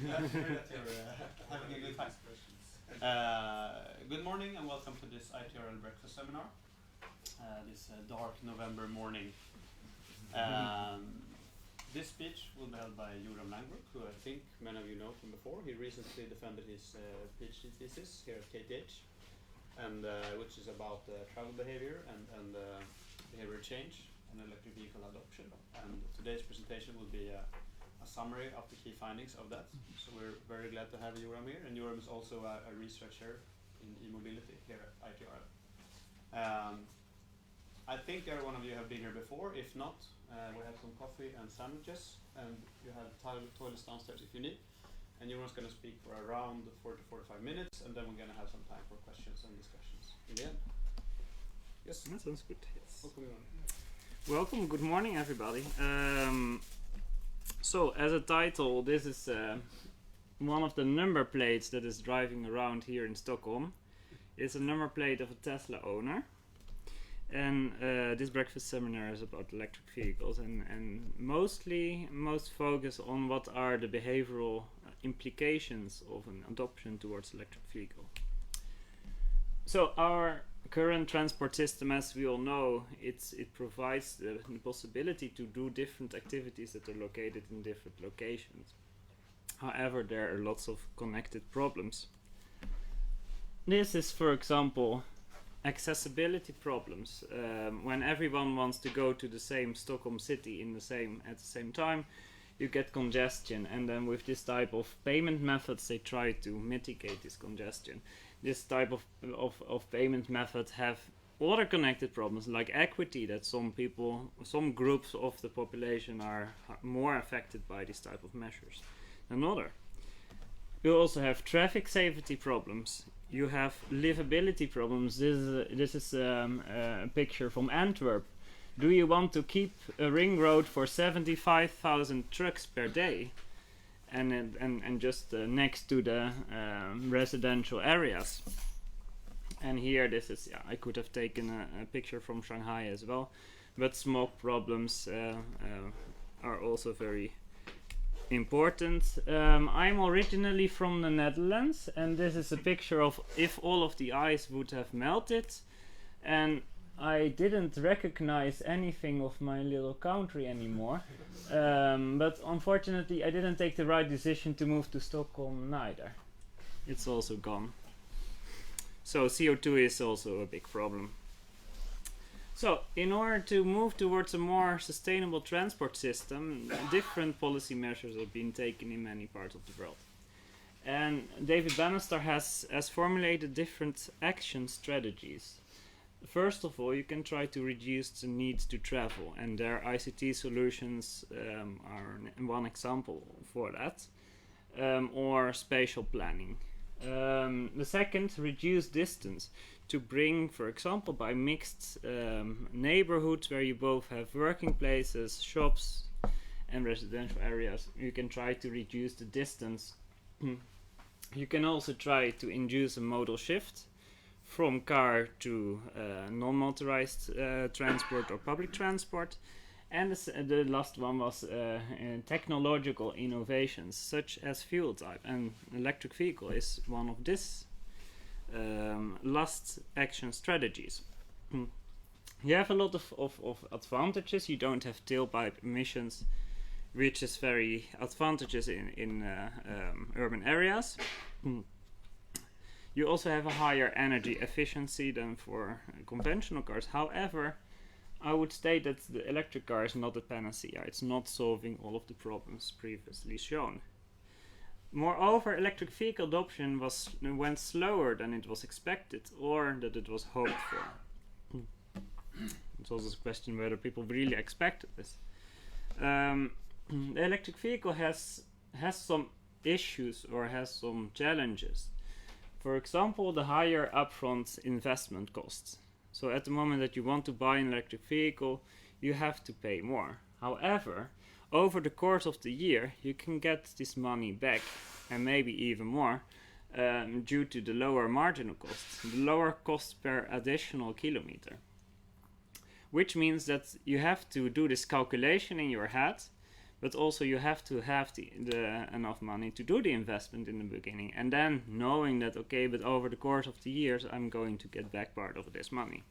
That you're having a good time. Good morning and welcome to this ITRL breakfast seminar. This dark November morning. This speech will be held by Joram Langbrook, who I think many of you know from before. He recently defended his PhD thesis here at KTH, and which is about travel behavior and behavior change and electric vehicle adoption. And today's presentation will be a summary of the key findings of that. So we're very glad to have Joram here, and Joram is also a researcher in e-mobility here at ITRL. I think every one of you have been here before. If not, we have some coffee and sandwiches, and you have toilets downstairs if you need. And Joram's going to speak for around 40 to 45 minutes, and then we're going to have some time for questions and discussions in the end. Yes, that sounds good. Yes. Welcome, Joram. Welcome, good morning everybody. So as a title, this is one of the number plates that is driving around here in Stockholm. It's a number plate of a Tesla owner. And this breakfast seminar is about electric vehicles and most focus on what are the behavioral implications of an adoption towards electric vehicle. So our current transport system, as we all know, it provides the possibility to do different activities that are located in different locations. However, there are lots of connected problems. This is, for example, accessibility problems. When everyone wants to go to the same Stockholm city at the same time, you get congestion, and then with this type of payment methods they try to mitigate this congestion. This type of payment methods have other connected problems like equity, that some groups of the population are more affected by this type of measures than other. You also have traffic safety problems. You have livability problems. This is a picture from Antwerp. Do you want to keep a ring road for 75,000 trucks per day, and just next to the residential areas? And here, this is I could have taken a picture from Shanghai as well, but smog problems are also very important. I'm originally from the Netherlands, and this is a picture of if all of the ice would have melted, and I didn't recognize anything of my little country anymore. But unfortunately I didn't take the right decision to move to Stockholm neither. It's also gone. So CO2 is also a big problem. So, in order to move towards a more sustainable transport system, different policy measures have been taken in many parts of the world. And David Bannister has formulated different action strategies. First of all, you can try to reduce the need to travel, and their ICT solutions are one example for that, or spatial planning. The second, reduce distance, to bring, for example, by mixed neighborhoods where you both have working places, shops and residential areas. You can try to reduce the distance. You can also try to induce a modal shift from car to non-motorized transport or public transport. And the last one was technological innovations, such as fuel type, and electric vehicle is one of this last action strategies. You have a lot of advantages. You don't have tailpipe emissions, which is very advantageous in urban areas. You also have a higher energy efficiency than for conventional cars. However, I would state that the electric car is not a panacea. It's not solving all of the problems previously shown. Moreover, electric vehicle adoption went slower than it was expected or that it was hoped for. It's also a question whether people really expected this. The electric vehicle has some issues or has some challenges. For example, the higher upfront investment costs. So at the moment that you want to buy an electric vehicle, you have to pay more. However, over the course of the year, you can get this money back, and maybe even more, due to the lower marginal costs, the lower cost per additional kilometer. Which means that you have to do this calculation in your head but also you have to have the enough money to do the investment in the beginning, and then knowing that, okay, but over the course of the years I'm going to get back part of this money.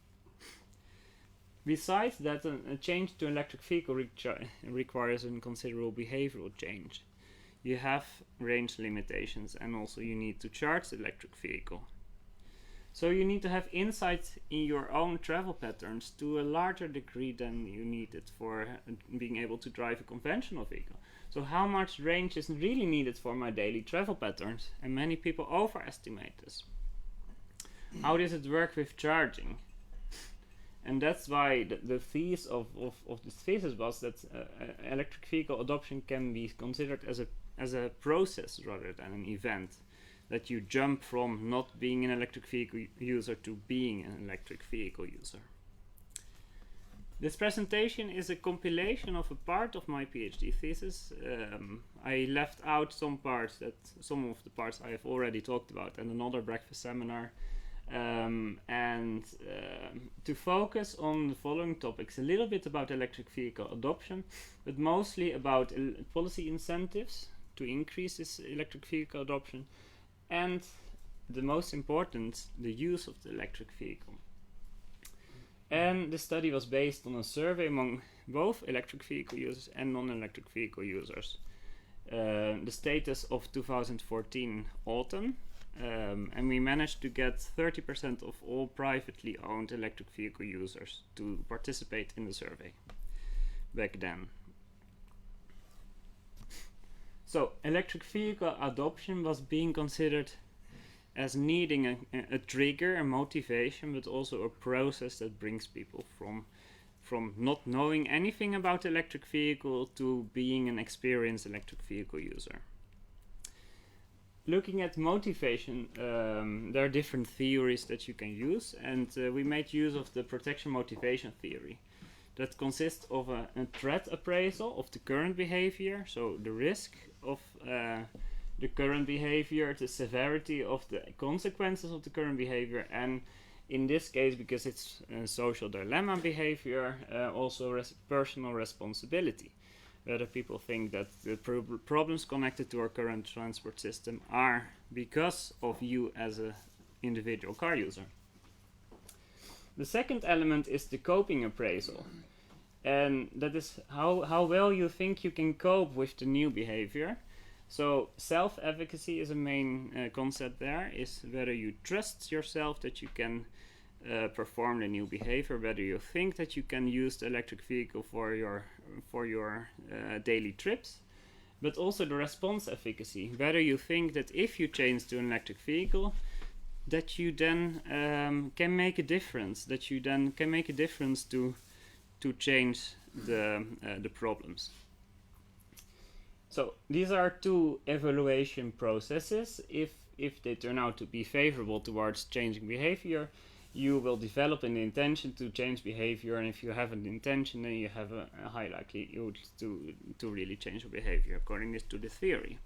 Besides that, a change to electric vehicle requires a considerable behavioral change. You have range limitations, and also you need to charge the electric vehicle. So you need to have insight in your own travel patterns to a larger degree than you need it for being able to drive a conventional vehicle. So how much range is really needed for my daily travel patterns? And many people overestimate this. How does it work with charging? And that's why the thesis of this thesis was that electric vehicle adoption can be considered as a process rather than an event. That you jump from not being an electric vehicle user to being an electric vehicle user. This presentation is a compilation of a part of my PhD thesis. I left out some of the parts I have already talked about in another breakfast seminar. To focus on the following topics: a little bit about electric vehicle adoption, but mostly about policy incentives to increase this electric vehicle adoption, and the most important, the use of the electric vehicle. And the study was based on a survey among both electric vehicle users and non-electric vehicle users. The status of 2014 autumn, and we managed to get 30% of all privately owned electric vehicle users to participate in the survey back then. So electric vehicle adoption was being considered as needing a trigger, a motivation, but also a process that brings people from not knowing anything about electric vehicle to being an experienced electric vehicle user. Looking at motivation, there are different theories that you can use, and we made use of the protection motivation theory. That consists of a threat appraisal of the current behavior, so the risk of the current behavior, the severity of the consequences of the current behavior, and in this case, because it's a social dilemma behavior, also personal responsibility. Whether people think that the problems connected to our current transport system are because of you as an individual car user. The second element is the coping appraisal, and that is how well you think you can cope with the new behavior. So self-efficacy is a main concept there, is whether you trust yourself that you can perform the new behavior, whether you think that you can use the electric vehicle for your daily trips, but also the response efficacy, whether you think that if you change to an electric vehicle, that you then can make a difference, that you then can make a difference to change the problems. So these are two evaluation processes. If they turn out to be favorable towards changing behavior, you will develop an intention to change behavior, and if you have an intention, then you have a high likelihood to really change your behavior, according to this theory.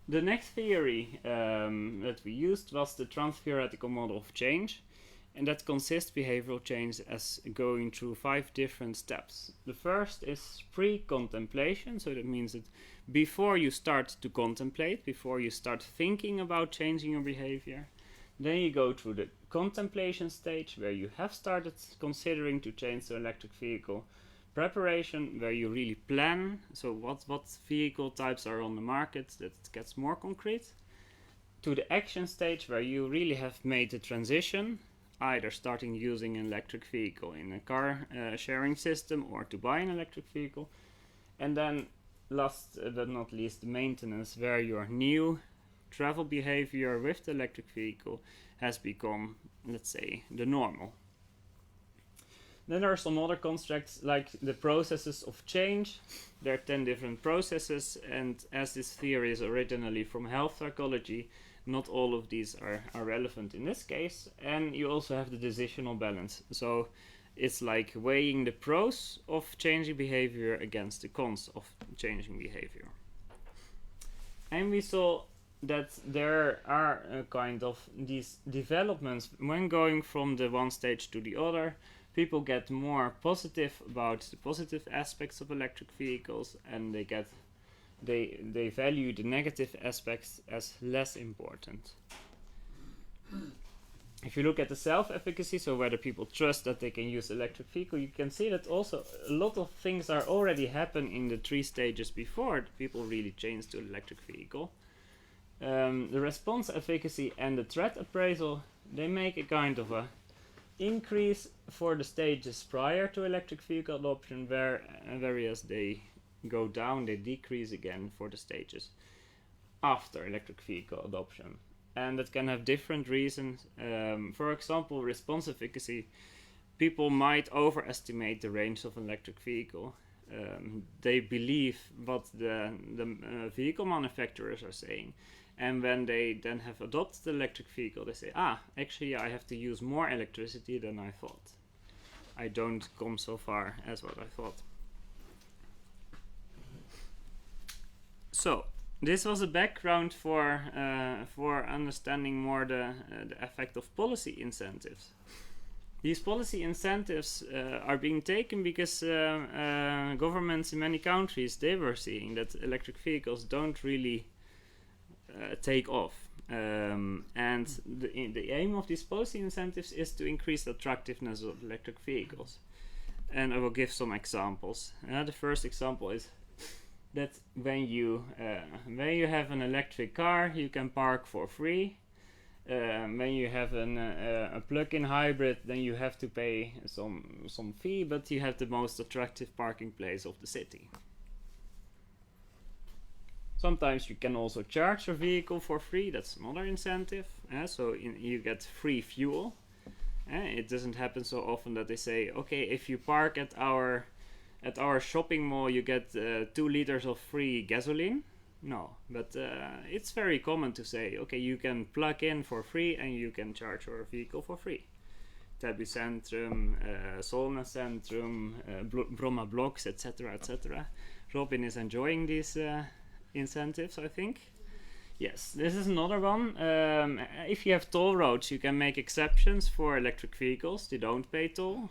The next theory that we used was the Transtheoretical model of change, and that consists behavioral change as going through 5 different steps. The first is pre-contemplation, so that means that before you start to contemplate, before you start thinking about changing your behavior, then you go through the contemplation stage, where you have started considering to change the electric vehicle. Preparation, where you really plan, so what vehicle types are on the market, that gets more concrete. To the action stage, where you really have made the transition, either starting using an electric vehicle in a car sharing system or to buy an electric vehicle. And then last but not least, the maintenance, where your new travel behavior with the electric vehicle has become, let's say, the normal. Then there are some other constructs like the processes of change. There are 10 different processes, and as this theory is originally from health psychology, not all of these are relevant in this case. And you also have the decisional balance. So it's like weighing the pros of changing behavior against the cons of changing behavior. And we saw that there are kind of these developments when going from the one stage to the other. people get more positive about the positive aspects of electric vehicles, and they value the negative aspects as less important. If you look at the self-efficacy, so whether people trust that they can use electric vehicle, you can see that also a lot of things are already happen in the 3 stages before people really change to electric vehicle. The response efficacy and the threat appraisal, they make a kind of a increase for the stages prior to electric vehicle adoption, whereas they go down, they decrease again for the stages after electric vehicle adoption. And that can have different reasons. For example, response efficacy, people might overestimate the range of an electric vehicle. They believe what the vehicle manufacturers are saying. And when they then have adopted the electric vehicle, they say, actually I have to use more electricity than I thought. I don't come so far as what I thought. So, this was a background for understanding more the effect of policy incentives. These policy incentives are being taken because governments in many countries, they were seeing that electric vehicles don't really take off. And the aim of these policy incentives is to increase the attractiveness of electric vehicles. And I will give some examples. The first example is that when you have an electric car, you can park for free. When you have a plug-in hybrid, then you have to pay some fee, but you have the most attractive parking place of the city. Sometimes you can also charge your vehicle for free. That's another incentive. So you get free fuel. It doesn't happen so often that they say, okay, if you park at our shopping mall, you get 2 liters of free gasoline. No, but it's very common to say, okay, you can plug in for free and you can charge your vehicle for free. Täby Centrum, Solna Centrum, Bromma Blocks, etc., etc. Robin is enjoying these incentives, I think. Yes, this is another one. If you have toll roads, you can make exceptions for electric vehicles. They don't pay toll,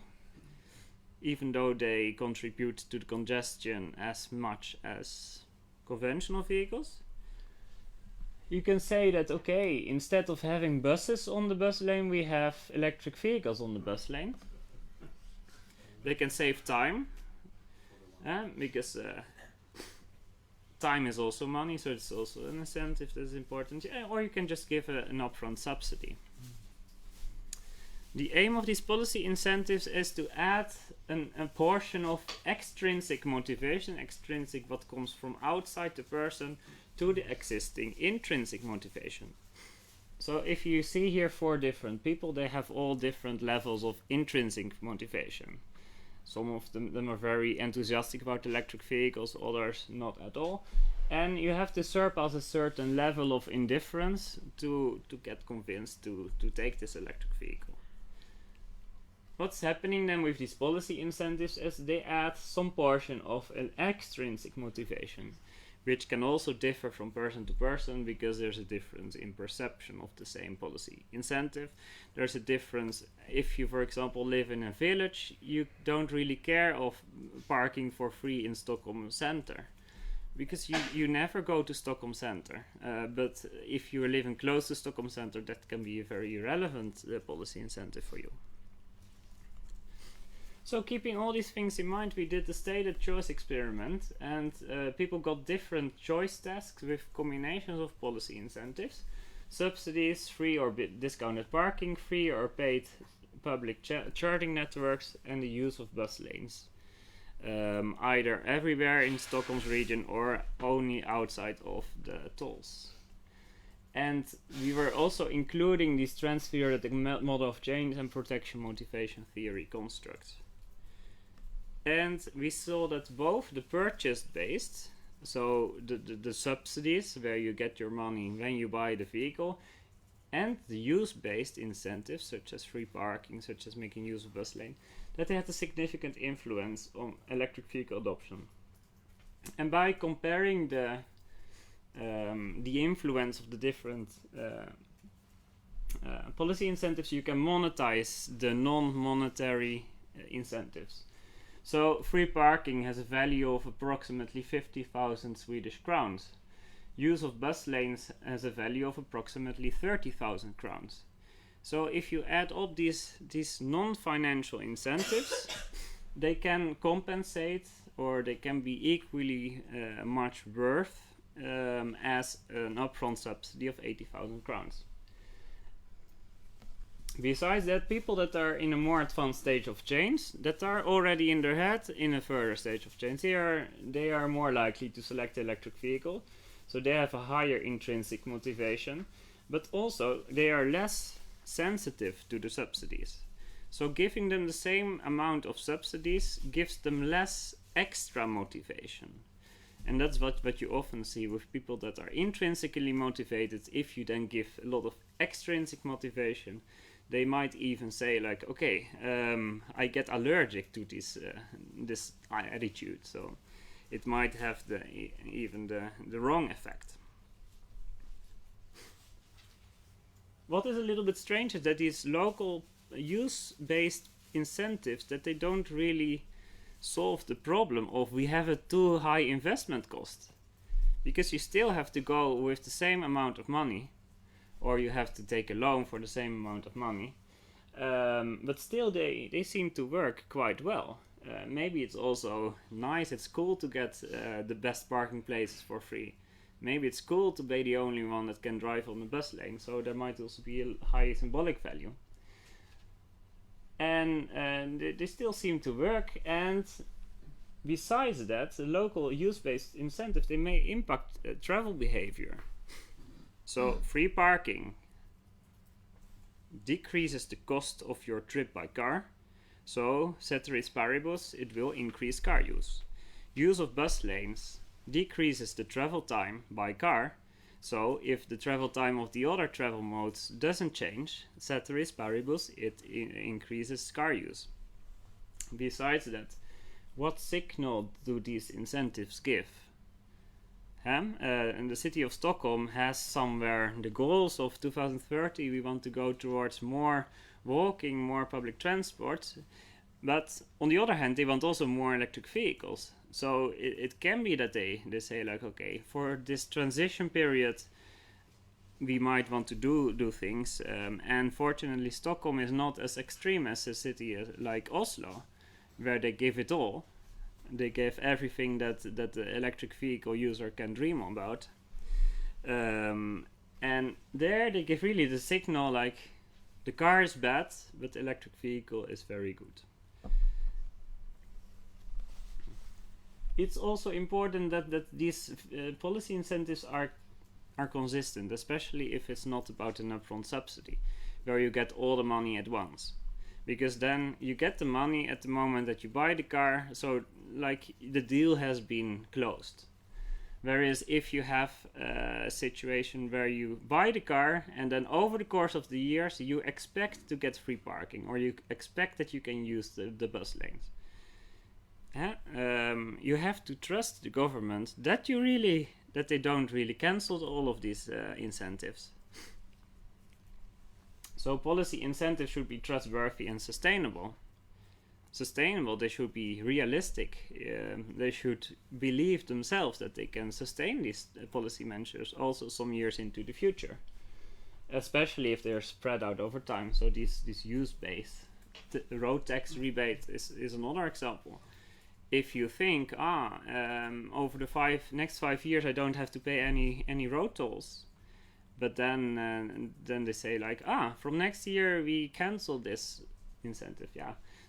even though they contribute to the congestion as much as conventional vehicles. You can say that, okay, instead of having buses on the bus lane, we have electric vehicles on the bus lane. They can save time, because time is also money, so it's also an incentive that is important. Or you can just give an upfront subsidy. The aim of these policy incentives is to add a portion of extrinsic motivation, extrinsic what comes from outside the person, to the existing intrinsic motivation. So if you see here 4 different people, they have all different levels of intrinsic motivation. Some of them are very enthusiastic about electric vehicles, others not at all. And you have to surpass a certain level of indifference to get convinced to take this electric vehicle. What's happening then with these policy incentives is they add some portion of an extrinsic motivation, which can also differ from person to person because there's a difference in perception of the same policy incentive. There's a difference if you, for example, live in a village, you don't really care of parking for free in Stockholm Center because you never go to Stockholm Center. But if you're living close to Stockholm Center, that can be a very relevant policy incentive for you. So keeping all these things in mind, we did the stated choice experiment, and people got different choice tasks with combinations of policy incentives. Subsidies, free or discounted parking, free or paid public charging networks, and the use of bus lanes. Either everywhere in Stockholm's region or only outside of the tolls. And we were also including these Transtheoretical model of change and protection motivation theory constructs. And we saw that both the purchase-based, so the subsidies where you get your money when you buy the vehicle, and the use-based incentives such as free parking, such as making use of bus lane, that they had a significant influence on electric vehicle adoption. And by comparing the influence of the different policy incentives, you can monetize the non-monetary incentives. So free parking has a value of approximately 50,000 Swedish crowns. Use of bus lanes has a value of approximately 30,000 crowns. So if you add up these non-financial incentives, they can compensate, or they can be equally much worth as an upfront subsidy of 80,000 crowns. Besides that, people that are in a more advanced stage of change, that are already in their head in a further stage of change, they are more likely to select the electric vehicle. So they have a higher intrinsic motivation, but also they are less sensitive to the subsidies. So giving them the same amount of subsidies gives them less extra motivation. And that's what you often see with people that are intrinsically motivated. If you then give a lot of extrinsic motivation, they might even say like, okay, I get allergic to this attitude. So it might have even the wrong effect. What is a little bit strange is that these local use-based incentives, that they don't really solve the problem of we have a too high investment cost, because you still have to go with the same amount of money, or you have to take a loan for the same amount of money, but still they seem to work quite well. Maybe it's also nice, it's cool to get the best parking places for free. Maybe it's cool to be the only one that can drive on the bus lane, so there might also be a high symbolic value. And they still seem to work, and besides that, the local use-based incentives, they may impact travel behavior. So free parking decreases the cost of your trip by car, so ceteris paribus, it will increase car use. Use of bus lanes decreases the travel time by car, so if the travel time of the other travel modes doesn't change, ceteris paribus, it increases car use. Besides that, what signal do these incentives give? And the city of Stockholm has somewhere the goals of 2030, we want to go towards more walking, more public transport, but on the other hand they want also more electric vehicles. So it can be that they say like, okay, for this transition period we might want to do things, and fortunately Stockholm is not as extreme as a city like Oslo, where they give it all. They give everything that the electric vehicle user can dream about, and there they give really the signal like the car is bad, but the electric vehicle is very good. It's also important that these policy incentives are consistent, especially if it's not about an upfront subsidy, where you get all the money at once. Because then you get the money at the moment that you buy the car, so like the deal has been closed. Whereas if you have a situation where you buy the car and then over the course of the years you expect to get free parking, or you expect that you can use the bus lanes, you have to trust the government that they don't really cancel all of these incentives. So policy incentives should be trustworthy and sustainable. They should be realistic. They should believe themselves that they can sustain these policy measures also some years into the future, especially if they are spread out over time. So this use-based road tax rebate is another example. If you think, over the next 5 years I don't have to pay any road tolls, but then they say like, from next year we cancel this incentive,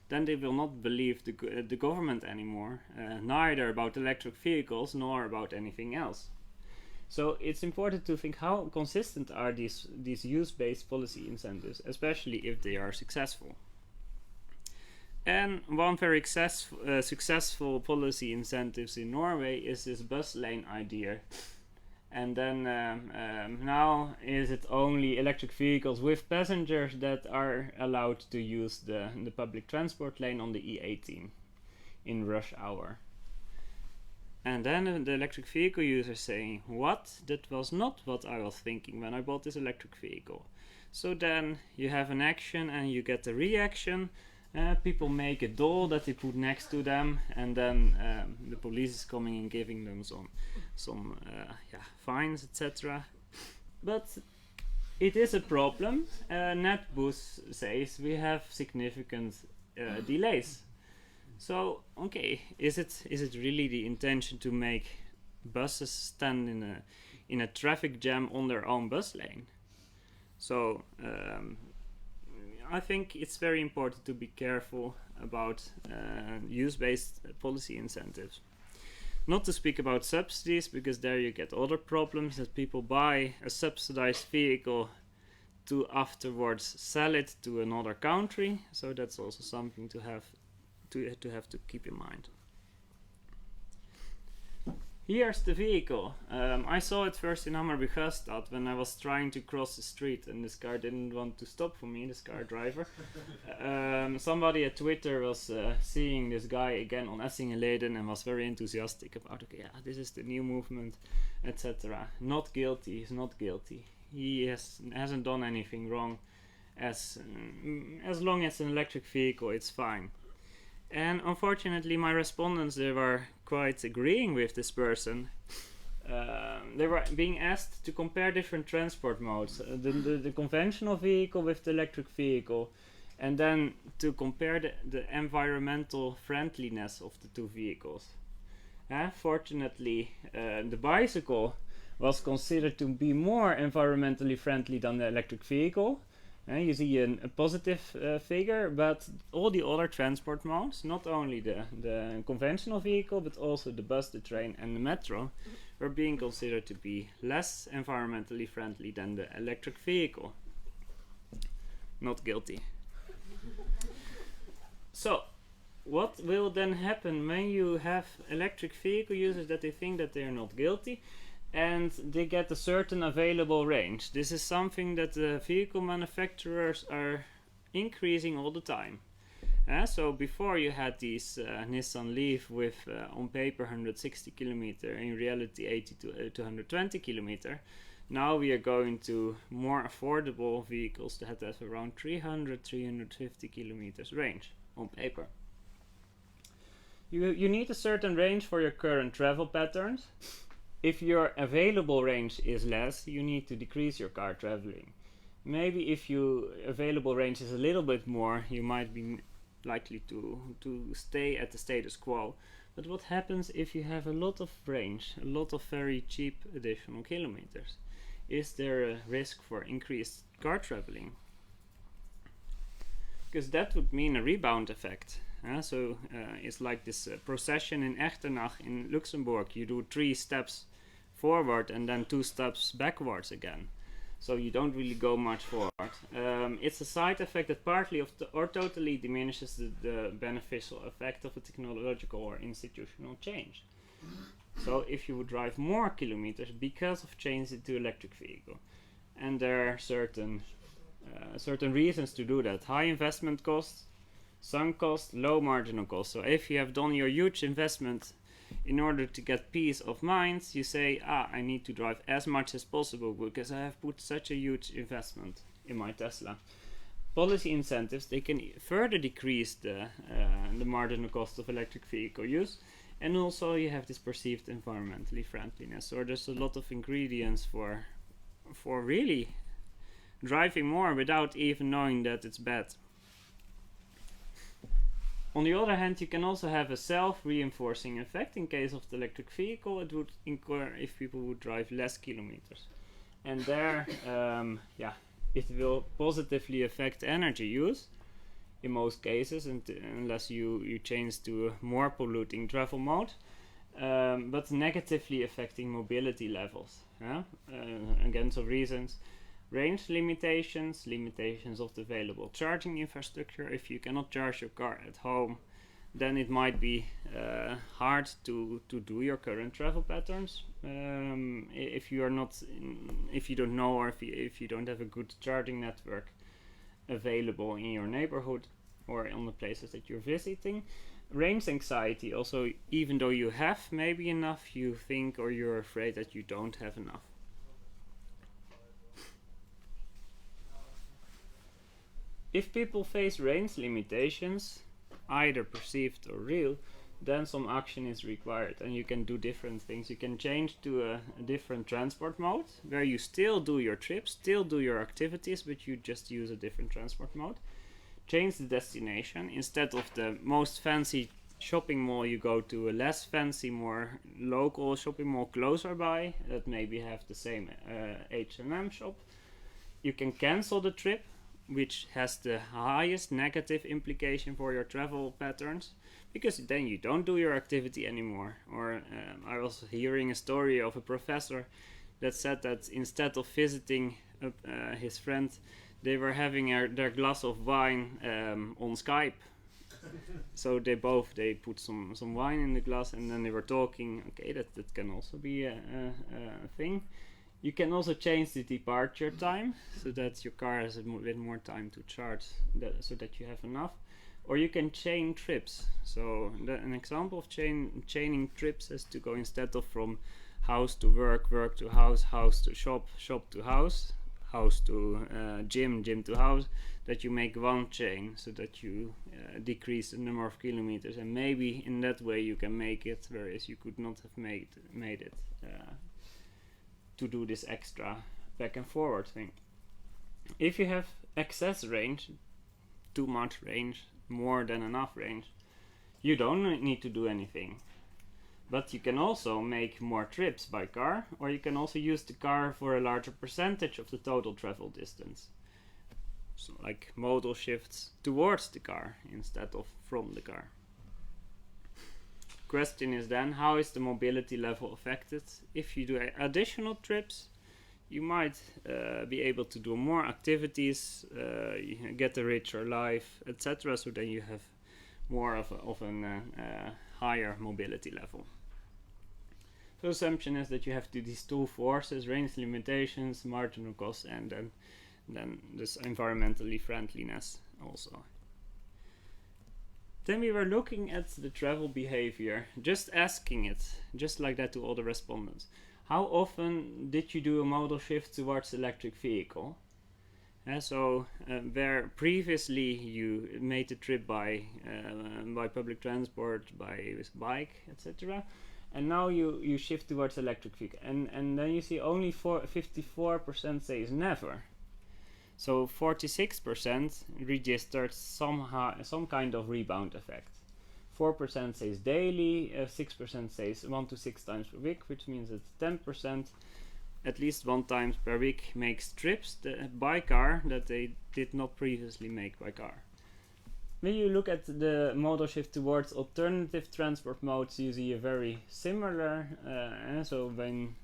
then they will not believe the government anymore, neither about electric vehicles nor about anything else. So it's important to think how consistent are these use-based policy incentives, especially if they are successful. And one very successful policy incentives in Norway is this bus lane idea. And then now is it only electric vehicles with passengers that are allowed to use the public transport lane on the E18 in rush hour. And then the electric vehicle user saying, what? That was not what I was thinking when I bought this electric vehicle. So then you have an action and you get a reaction, People make a doll that they put next to them, and then the police is coming and giving them some fines, etc. But it is a problem. NetBus says we have significant delays. So okay, is it really the intention to make buses stand in a traffic jam on their own bus lane? So I think it's very important to be careful about use-based policy incentives. Not to speak about subsidies, because there you get other problems, that people buy a subsidized vehicle to afterwards sell it to another country. So that's also something to have to keep in mind. Here's the vehicle. I saw it first in Hammarby Sjöstad when I was trying to cross the street, and this car didn't want to stop for me, this car driver. Somebody at Twitter was seeing this guy again on Essingeleden and was very enthusiastic about, okay, yeah, this is the new movement, etc. Not guilty, he's not guilty. He hasn't done anything wrong. As long as an electric vehicle, it's fine. And unfortunately, my respondents, they were quite agreeing with this person. They were being asked to compare different transport modes, the conventional vehicle with the electric vehicle, and then to compare the environmental friendliness of the two vehicles. Fortunately, the bicycle was considered to be more environmentally friendly than the electric vehicle. You see a positive figure, but all the other transport modes, not only the conventional vehicle, but also the bus, the train and the metro, were being considered to be less environmentally friendly than the electric vehicle. Not guilty. So, what will then happen when you have electric vehicle users that they think that they are not guilty? And they get a certain available range. This is something that the vehicle manufacturers are increasing all the time. So before you had these Nissan Leaf with on paper 160 kilometer, in reality 80 to 120 kilometer. Now we are going to more affordable vehicles that have around 300-350 kilometers range on paper. You need a certain range for your current travel patterns. If your available range is less, you need to decrease your car traveling. Maybe if your available range is a little bit more, you might be likely to stay at the status quo. But what happens if you have a lot of range, a lot of very cheap additional kilometers? Is there a risk for increased car traveling? Because that would mean a rebound effect. It's like this procession in Echternach in Luxembourg. You do 3 steps forward and then 2 steps backwards again. So you don't really go much forward. It's a side effect that partly or totally diminishes the beneficial effect of a technological or institutional change. So if you would drive more kilometers because of changing to electric vehicle, and there are certain reasons to do that: high investment costs, sunk cost, low marginal cost. So if you have done your huge investment in order to get peace of mind, you say, I need to drive as much as possible because I have put such a huge investment in my Tesla. Policy incentives, they can further decrease the marginal cost of electric vehicle use, and also you have this perceived environmentally friendliness. So there's a lot of ingredients for really driving more without even knowing that it's bad. On the other hand, you can also have a self-reinforcing effect. In case of the electric vehicle, it would incur if people would drive less kilometers. And there, it will positively affect energy use in most cases, unless you change to a more polluting travel mode, but negatively affecting mobility levels. Again, some reasons: range limitations, limitations of the available charging infrastructure. If you cannot charge your car at home, then it might be hard to do your current travel patterns. If you don't know, or if you don't have a good charging network available in your neighborhood or on the places that you're visiting. Range anxiety also, even though you have maybe enough, you think or you're afraid that you don't have enough. If people face range limitations, either perceived or real, then some action is required, and you can do different things. You can change to a different transport mode where you still do your trips, still do your activities, but you just use a different transport mode. Change the destination. Instead of the most fancy shopping mall, you go to a less fancy, more local shopping mall closer by that maybe have the same H&M shop. You can cancel the trip, which has the highest negative implication for your travel patterns, because then you don't do your activity anymore. Or I was hearing a story of a professor that said that instead of visiting his friend, they were having their glass of wine on Skype. So they put some wine in the glass, and then they were talking. Okay, that can also be a thing. You can also change the departure time so that your car has a bit more time to charge, so that you have enough. Or you can chain trips. So an example of chaining trips is to go instead of from house to work, work to house, house to shop, shop to house, house to gym, gym to house, that you make one chain so that you decrease the number of kilometers, and maybe in that way you can make it, whereas you could not have made it to do this extra back and forward thing. If you have excess range, too much range, more than enough range, you don't need to do anything. But you can also make more trips by car, or you can also use the car for a larger percentage of the total travel distance. So like modal shifts towards the car instead of from the car. Question is then, how is the mobility level affected? If you do additional trips, you might be able to do more activities, get a richer life, etc. So then you have more of a higher mobility level. So assumption is that you have these two forces: range limitations, marginal cost, and then this environmentally friendliness also. Then we were looking at the travel behavior, just asking it, just like that, to all the respondents. How often did you do a modal shift towards electric vehicle? Where previously you made the trip by public transport, by bike, etc., and now you shift towards electric vehicle, and then you see only 54% says never. So 46% registered some kind of rebound effect. 4% says daily, 6% says 1 to 6 times per week, which means that 10% at least 1 time per week makes trips by car that they did not previously make by car. When you look at the modal shift towards alternative transport modes, you see a very similar, so when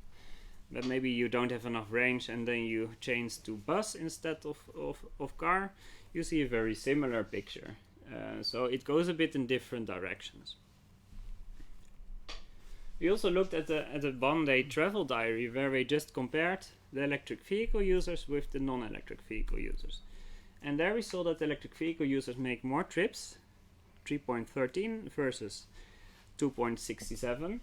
maybe you don't have enough range and then you change to bus instead of car, you see a very similar picture. So it goes a bit in different directions. We also looked at a one-day travel diary where we just compared the electric vehicle users with the non-electric vehicle users. And there we saw that electric vehicle users make more trips, 3.13 versus 2.67.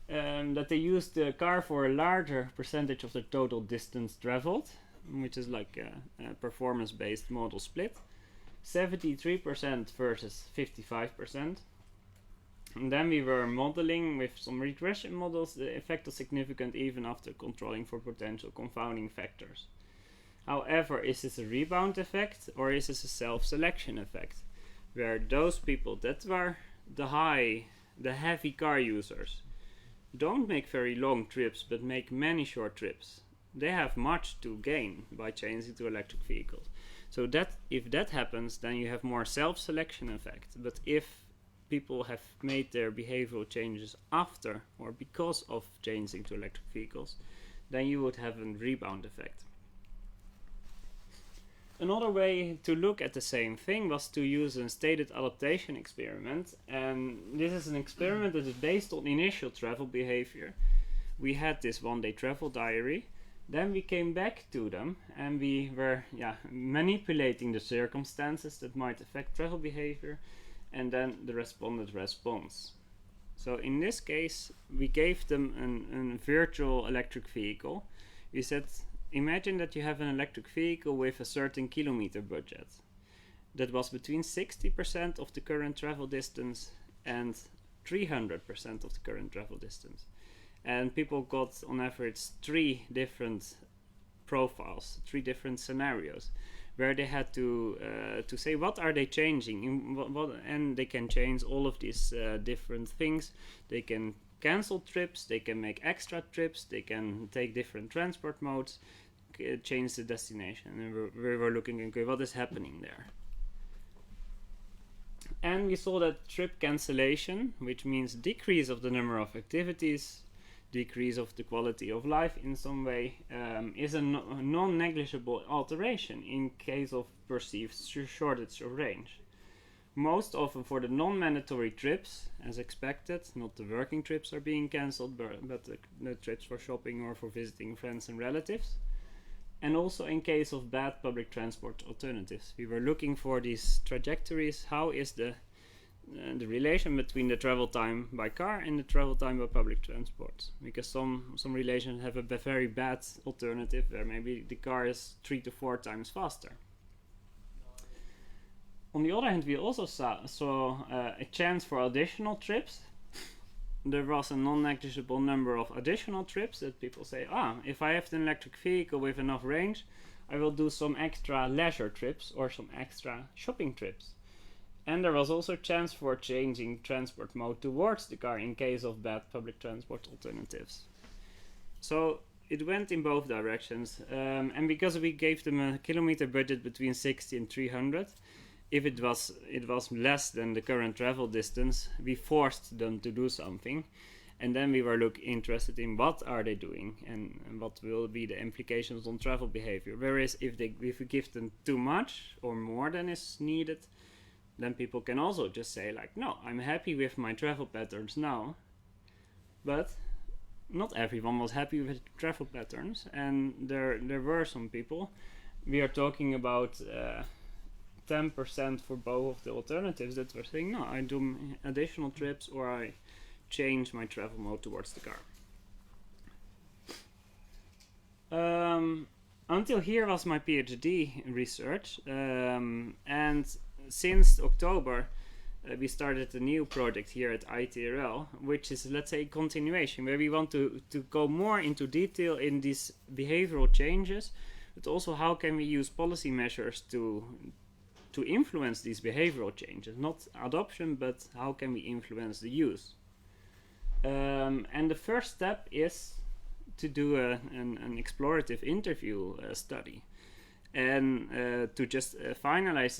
That they use the car for a larger percentage of the total distance traveled, which is like a performance-based model split. 73% versus 55%. And then we were modeling with some regression models. The effect was significant even after controlling for potential confounding factors. However, is this a rebound effect or is this a self-selection effect? Where those people that were the heavy car users don't make very long trips but make many short trips, they have much to gain by changing to electric vehicles. So that if that happens, then you have more self-selection effect. But if people have made their behavioral changes after or because of changing to electric vehicles, then you would have a rebound effect. Another way to look at the same thing was to use a stated adaptation experiment, and this is an experiment that is based on initial travel behavior. We had this one-day travel diary, then we came back to them and we were manipulating the circumstances that might affect travel behavior, and then the respondent response. So in this case we gave them a virtual electric vehicle. We said, imagine that you have an electric vehicle with a certain kilometer budget. that was between 60% of the current travel distance and 300% of the current travel distance. And people got on average 3 different profiles, 3 different scenarios, where they had to say what are they changing, and they can change all of these different things. They can cancel trips, they can make extra trips, they can take different transport modes, change the destination, and we were looking at, okay, what is happening there. And we saw that trip cancellation, which means decrease of the number of activities, decrease of the quality of life in some way, is a non-negligible alteration in case of perceived shortage of range. Most often for the non-mandatory trips, as expected, not the working trips are being cancelled, but the trips for shopping or for visiting friends and relatives. And also in case of bad public transport alternatives. We were looking for these trajectories. How is the relation between the travel time by car and the travel time by public transport? Because some relations have a very bad alternative where maybe the car is 3 to 4 times faster. On the other hand, we also saw a chance for additional trips. There was a non-negligible number of additional trips that people say, if I have an electric vehicle with enough range, I will do some extra leisure trips or some extra shopping trips. And there was also a chance for changing transport mode towards the car in case of bad public transport alternatives. So it went in both directions. And because we gave them a kilometer budget between 60 and 300, if it was less than the current travel distance, we forced them to do something, and then we were interested in what are they doing and what will be the implications on travel behavior. Whereas if we give them too much or more than is needed, then people can also just say like, no, I'm happy with my travel patterns now. But not everyone was happy with travel patterns, and there were some people. We are talking about 10% for both of the alternatives that were saying, no, I do additional trips or I change my travel mode towards the car. Until here was my PhD research, and since October we started a new project here at ITRL, which is, let's say, a continuation where we want to go more into detail in these behavioral changes, but also how can we use policy measures to influence these behavioral changes, not adoption, but how can we influence the use. And the first step is to do an explorative interview study. And to just finalize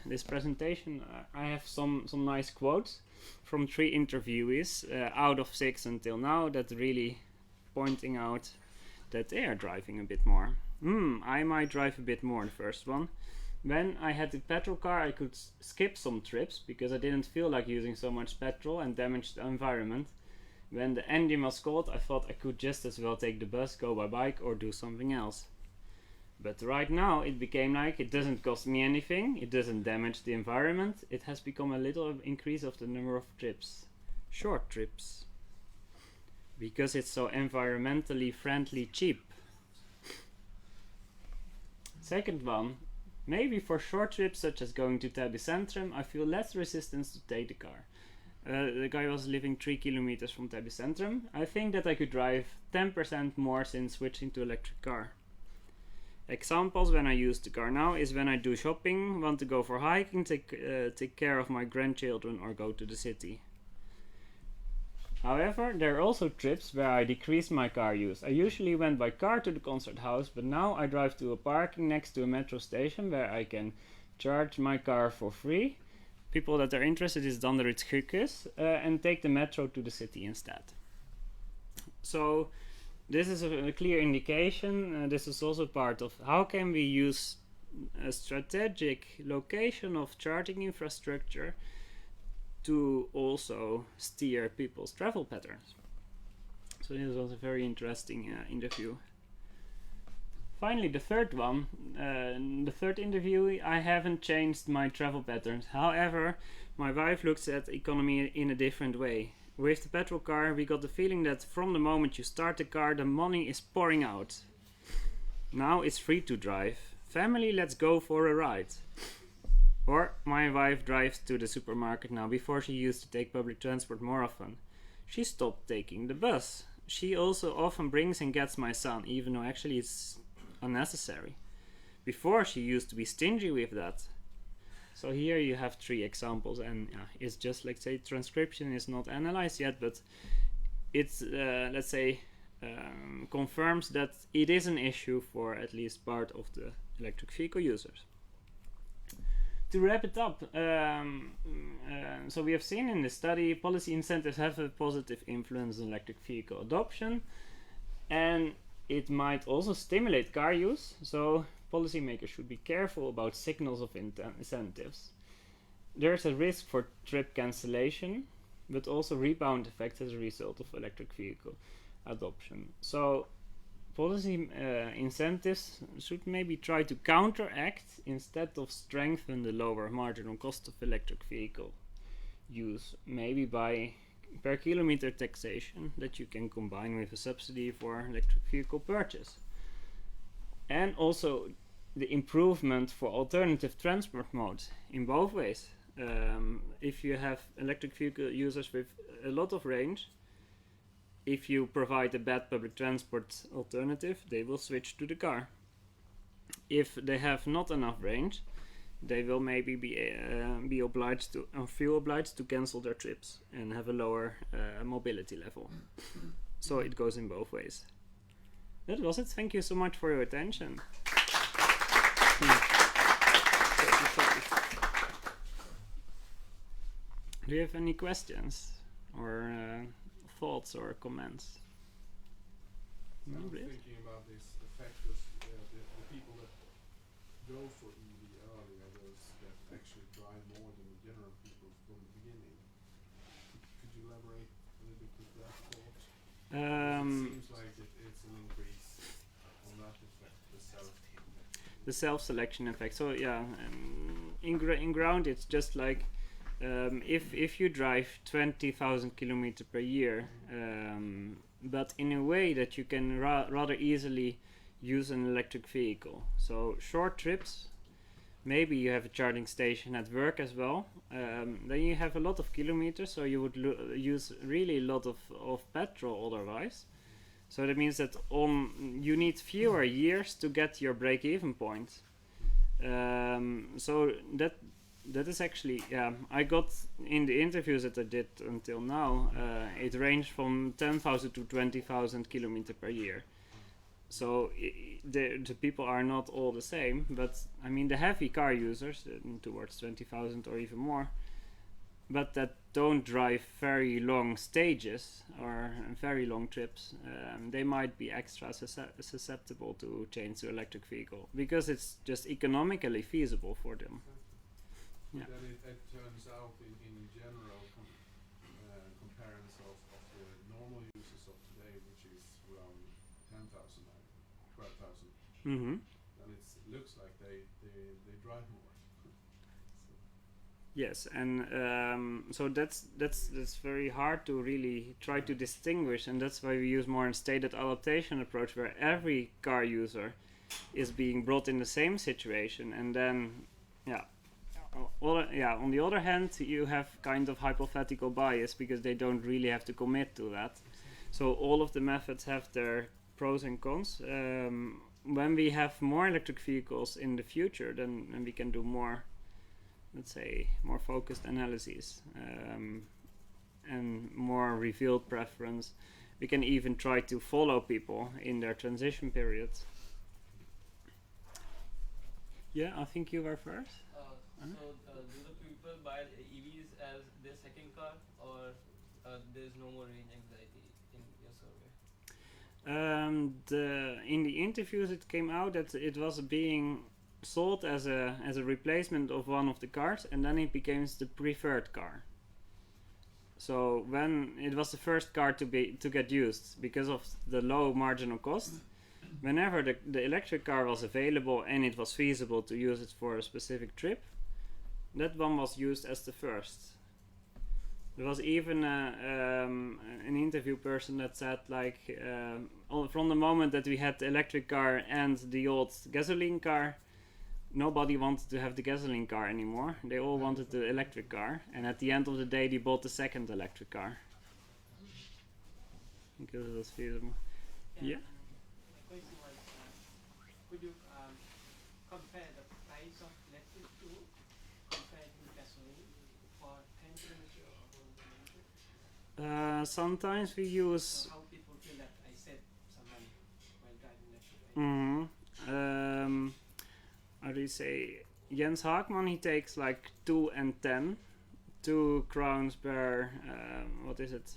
this presentation, I have some nice quotes from 3 interviewees out of 6 until now that really pointing out that they are driving a bit more. I might drive a bit more, the first one. When I had the petrol car, I could skip some trips because I didn't feel like using so much petrol and damage the environment. When the engine was cold, I thought I could just as well take the bus, go by bike, or do something else. But right now it became like it doesn't cost me anything, it doesn't damage the environment, it has become a little increase of the number of trips. Short trips. Because it's so environmentally friendly cheap. Second one, maybe for short trips such as going to Täby Centrum, I feel less resistance to take the car. The guy was living 3 kilometers from Täby Centrum. I think that I could drive 10% more since switching to electric car. Examples when I use the car now is when I do shopping, want to go for hiking, take care of my grandchildren or go to the city. However, there are also trips where I decrease my car use. I usually went by car to the concert house, but now I drive to a parking next to a metro station where I can charge my car for free. People that are interested is Danderyd and take the metro to the city instead. So this is a clear indication. This is also part of how can we use a strategic location of charging infrastructure to also steer people's travel patterns. So this was a very interesting interview. Finally, the third one, the third interview, I haven't changed my travel patterns. However, my wife looks at economy in a different way. With the petrol car, we got the feeling that from the moment you start the car, the money is pouring out. Now it's free to drive. Family, let's go for a ride. Or my wife drives to the supermarket now. Before she used to take public transport more often. She stopped taking the bus. She also often brings and gets my son, even though actually it's unnecessary. Before she used to be stingy with that. So here you have 3 examples, and it's just like say transcription is not analyzed yet, but it's let's say confirms that it is an issue for at least part of the electric vehicle users. To wrap it up, so we have seen in the study policy incentives have a positive influence on electric vehicle adoption, and it might also stimulate car use, so policymakers should be careful about signals of incentives. There's a risk for trip cancellation, but also rebound effects as a result of electric vehicle adoption. So policy incentives should maybe try to counteract instead of strengthen the lower marginal cost of electric vehicle use, maybe by per kilometer taxation that you can combine with a subsidy for electric vehicle purchase. And also the improvement for alternative transport modes in both ways. If you have electric vehicle users with a lot of range, if you provide a bad public transport alternative, they will switch to the car. If they have not enough range, they will maybe be obliged to, or feel obliged to cancel their trips and have a lower mobility level. So it goes in both ways. That was it. Thank you so much for your attention. Do you have any questions or thoughts or comments? I was thinking about this effect of the people that go for EV early are those that actually drive more than the general people from the beginning. Could you elaborate a little bit with that thought? It seems like it's an increase on that effect, the self-selection effect. So yeah, in ground it's just like if you drive 20,000 kilometers per year, but in a way that you can rather easily use an electric vehicle. So short trips, maybe you have a charging station at work as well, then you have a lot of kilometers, so you would use really a lot of petrol otherwise. So that means that you need fewer years to get your break-even point. So that is actually, I got in the interviews that I did until now, it ranged from 10,000 to 20,000 kilometers per year. So the people are not all the same, but I mean the heavy car users towards 20,000 or even more, but that don't drive very long stages or very long trips, they might be extra susceptible to change to electric vehicle because it's just economically feasible for them. Yeah. Then it turns out in general comparison of the normal uses of today, which is around 10,000, 12,000, then it looks like they drive more. Yes, and so that's very hard to really try to distinguish, and that's why we use more a stated adaptation approach, where every car user is being brought in the same situation, and then on the other hand, you have kind of hypothetical bias because they don't really have to commit to that. So all of the methods have their pros and cons. When we have more electric vehicles in the future, then we can do more, let's say, more focused analyses and more revealed preference. We can even try to follow people in their transition periods. Yeah, I think you were first. So do the people buy EVs as their second car, or there's no more range anxiety in your survey? In the interviews it came out that it was being sold as a replacement of one of the cars, and then it became the preferred car. So when it was the first car to get used because of the low marginal cost, whenever the electric car was available and it was feasible to use it for a specific trip, that one was used as the first. There was even an interview person that said, like, from the moment that we had the electric car and the old gasoline car, nobody wanted to have the gasoline car anymore. They all wanted the electric car, and at the end of the day, they bought the second electric car because it was feasible. Yeah. My question was, could you compare the price of electric fuel compared to gasoline for 10 kilometers or 1 kilometer? Sometimes we use. So how people feel that I save some money while driving electric? How do you say? Jens Haakman, he takes like 2 and 10, 2 crowns per. What is it?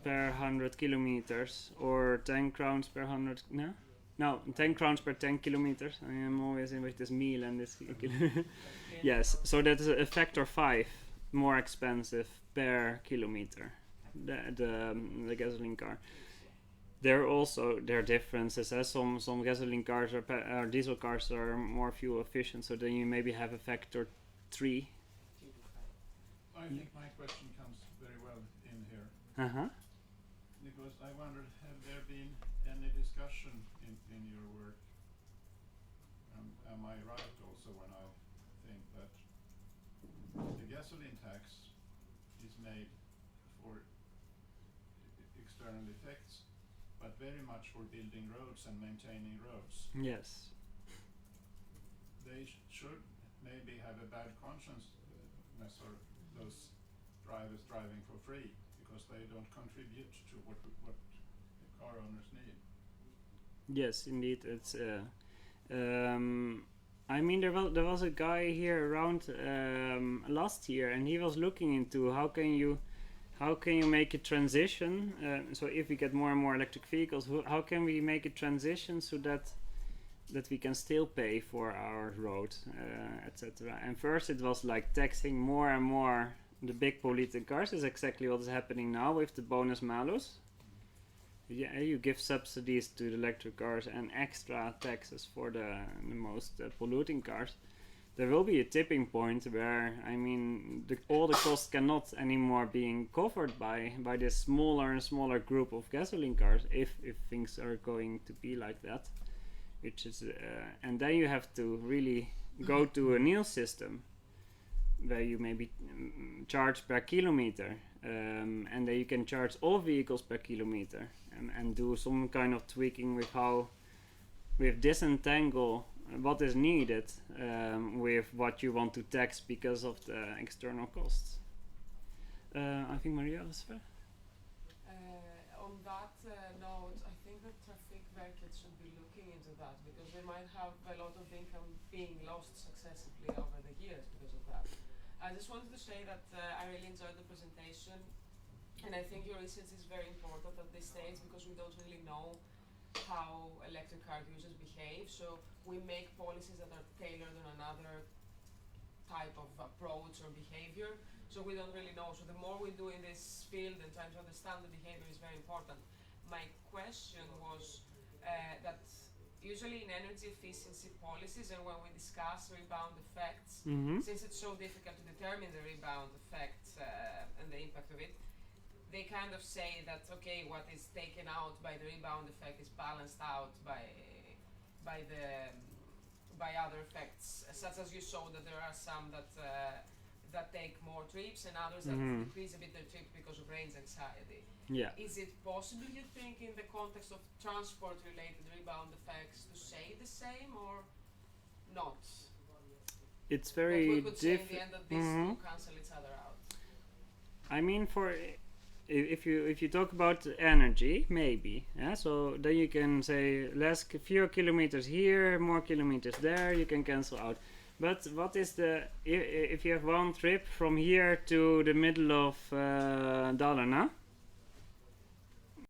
Per 100 kilometers, or 10 crowns per 100. No, 10 crowns per 10 kilometers. I am always in with this meal and this. Yes, so that is a factor 5 more expensive per kilometer. The gasoline car. There are differences. Some gasoline cars or diesel cars are more fuel efficient, so then you maybe have a factor 3. I think my question comes very well in here. Because I wondered, have there been any discussion in your work? Am I right also when I think that the gasoline tax is made for external effects, but very much for building roads and maintaining roads? Yes. They should maybe have a bad conscience, or those drivers driving for free, because they don't contribute to what the car owners need. Yes, indeed. It's. I mean, there was a guy here around last year, and he was looking into how can you make a transition. So if we get more and more electric vehicles, how can we make a transition so that we can still pay for our road, etc. And first it was like taxing more and more the big polluting cars. Is exactly what is happening now with the bonus malus. Yeah, you give subsidies to the electric cars and extra taxes for the most polluting cars. There will be a tipping point where, I mean, all the costs cannot anymore being covered by this smaller and smaller group of gasoline cars, if things are going to be like that. Which is, and then you have to really go to a new system where you maybe charge per kilometer, and then you can charge all vehicles per kilometer, and do some kind of tweaking with disentangle what is needed with what you want to tax because of the external costs. I think Maria was fair. On that note, I think that traffic markets should be looking into that, because we might have a lot of income being lost successively over the years because of that. I just wanted to say that I really enjoyed the presentation, and I think your research is very important at this stage, because we don't really know how electric car users behave. So we make policies that are tailored on another type of approach or behavior. So we don't really know. So the more we do in this field and trying to understand the behavior is very important. My question was that usually in energy efficiency policies, and when we discuss rebound effects, since it's so difficult to determine the rebound effect and the impact of it, they kind of say that, okay, what is taken out by the rebound effect is balanced out by other effects, such as you showed that there are some that take more trips and others that decrease a bit their trip because of range anxiety. Yeah. Is it possible, you think, in the context of transport-related rebound effects to say the same or not? It's very we could say in the end that these two cancel each other out. I mean, if you talk about energy, maybe, yeah. So then you can say fewer kilometers here, more kilometers there. You can cancel out. But what is if you have one trip from here to the middle of Dalarna,